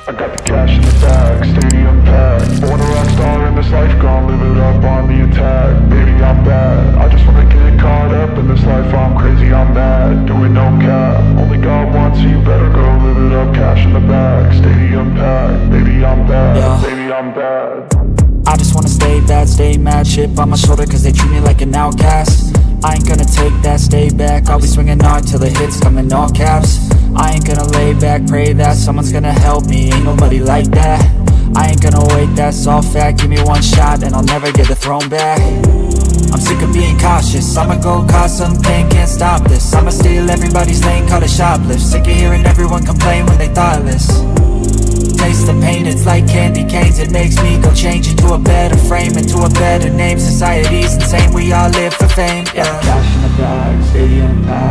I got the cash in the bag, stadium packed. Born a rock star in this life, gon' live it up on the attack. Baby, I'm bad, I just wanna get caught up in this life. I'm crazy, I'm mad, doing no cap. Only God wants, so you better go live it up. Cash in the bag, stadium packed. Baby, I'm bad, yeah. Baby, I'm bad. I just wanna stay bad, stay mad. Chip on my shoulder cause they treat me like an outcast. I ain't gonna take that, stay back. I'll be swinging hard till the hits come in all caps. I ain't gonna lay back, pray that someone's gonna help me. Ain't nobody like that. I ain't gonna wait, that's all fact. Give me one shot and I'll never get the throne back. I'm sick of being cautious, I'ma go cause something, can't stop this. I'ma steal everybody's lane, call it shoplift. Sick of hearing everyone complain when they thoughtless. Taste the pain, it's like candy canes. It makes me go change into a better frame, into a better name. Society's insane, we all live for fame, yeah. Cash in the bag, stadium packed.